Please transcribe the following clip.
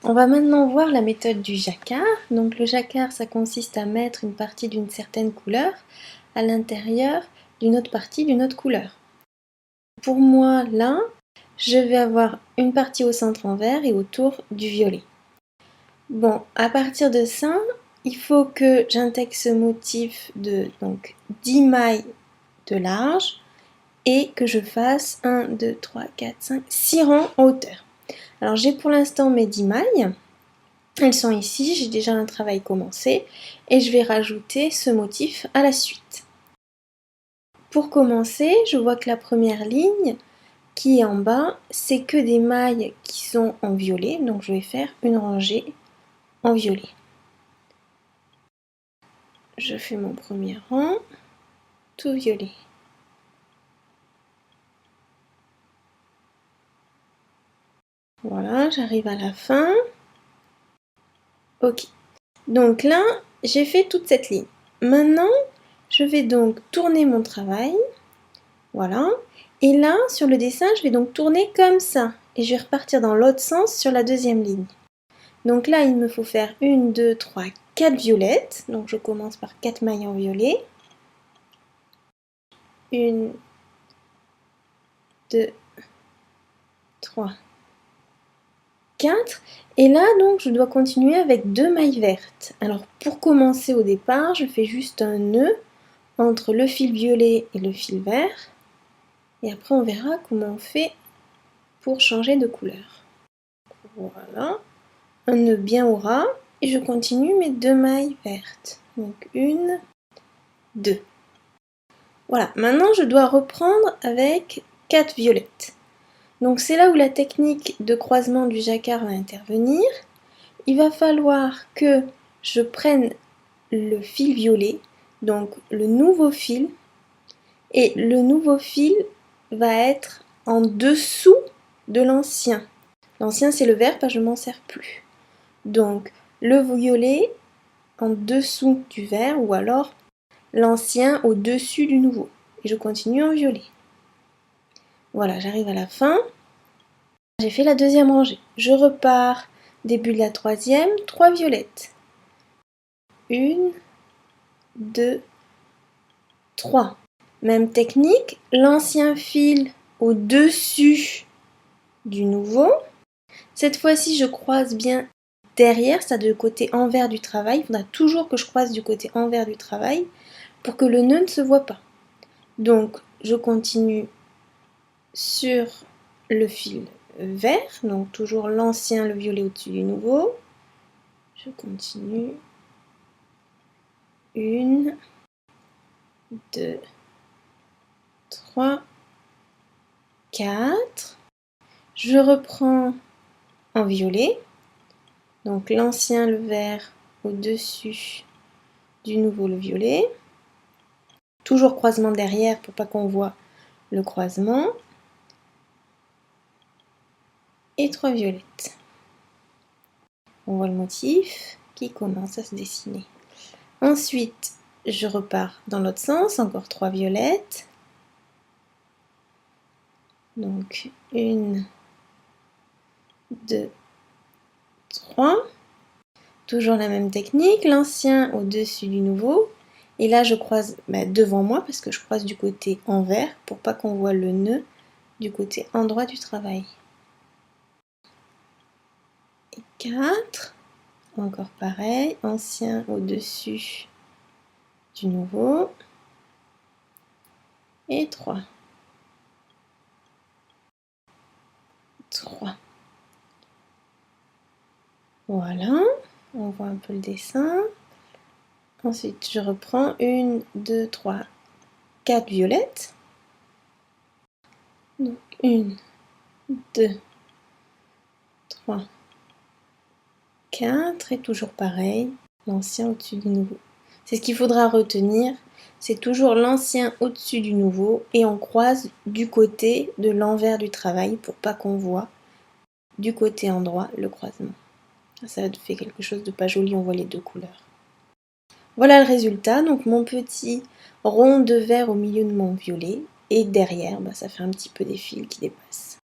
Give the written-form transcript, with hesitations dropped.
On va maintenant voir la méthode du jacquard. Donc le jacquard, ça consiste à mettre une partie d'une certaine couleur à l'intérieur d'une autre partie d'une autre couleur. Pour moi, là, je vais avoir une partie au centre en vert et autour du violet. Bon, à partir de ça, il faut que j'intègre ce motif de 10 mailles de large et que je fasse 1, 2, 3, 4, 5, 6 rangs en hauteur. Alors j'ai pour l'instant mes 10 mailles. Elles sont ici, j'ai déjà un travail commencé et je vais rajouter ce motif à la suite. Pour commencer, je vois que la première ligne qui est en bas, c'est que des mailles qui sont en violet, donc je vais faire une rangée en violet. Je fais mon premier rang, tout violet. Voilà, j'arrive à la fin. Ok, donc là, j'ai fait toute cette ligne. Maintenant, je vais donc tourner mon travail. Voilà. Et là, sur le dessin, je vais donc tourner comme ça. Et je vais repartir dans l'autre sens sur la deuxième ligne. Donc là, il me faut faire 1, 2, 3, 4 violettes. Donc je commence par 4 mailles en violet. 1, 2, 3, 4. Et là, donc, je dois continuer avec 2 mailles vertes. Alors, pour commencer au départ, je fais juste un nœud entre le fil violet et le fil vert. Et après, on verra comment on fait pour changer de couleur. Voilà. Un nœud bien au ras. Et je continue mes 2 mailles vertes. Donc, 1, 2. Voilà. Maintenant, je dois reprendre avec 4 violettes. Donc c'est là où la technique de croisement du jacquard va intervenir. Il va falloir que je prenne le fil violet, donc le nouveau fil, et le nouveau fil va être en dessous de l'ancien. L'ancien c'est le vert, parce que je ne m'en sers plus. Donc le violet en dessous du vert, ou alors l'ancien au-dessus du nouveau. Et je continue en violet. Voilà, j'arrive à la fin. J'ai fait la deuxième rangée. Je repars, début de la troisième, 3 violettes. 1, 2, 3. Même technique, l'ancien fil au-dessus du nouveau. Cette fois-ci, je croise bien derrière, ça du côté envers du travail. Il faudra toujours que je croise du côté envers du travail pour que le nœud ne se voit pas. Donc, je continue sur le fil vert, donc toujours l'ancien, le violet au-dessus du nouveau. Je continue. 1, 2, 3, 4. Je reprends en violet. Donc l'ancien, le vert, au-dessus du nouveau, le violet. Toujours croisement derrière pour pas qu'on voit le croisement. Et 3 violettes. On voit le motif qui commence à se dessiner. Ensuite, je repars dans l'autre sens, encore 3 violettes. Donc 1, 2, 3. Toujours la même technique, l'ancien au-dessus du nouveau. Et là, je croise devant moi parce que je croise du côté envers pour pas qu'on voit le nœud du côté endroit du travail. Et 4. Encore pareil, ancien au-dessus du nouveau. Et 3. 3. Voilà, on voit un peu le dessin. Ensuite, je reprends 1, 2, 3, 4 violettes. Donc 1, 2, 3, 4 et toujours pareil, l'ancien au-dessus du nouveau. C'est ce qu'il faudra retenir, c'est toujours l'ancien au-dessus du nouveau et on croise du côté de l'envers du travail pour pas qu'on voit du côté endroit le croisement. Ça fait quelque chose de pas joli, on voit les deux couleurs. Voilà le résultat, donc mon petit rond de vert au milieu de mon violet et derrière, ça fait un petit peu des fils qui dépassent.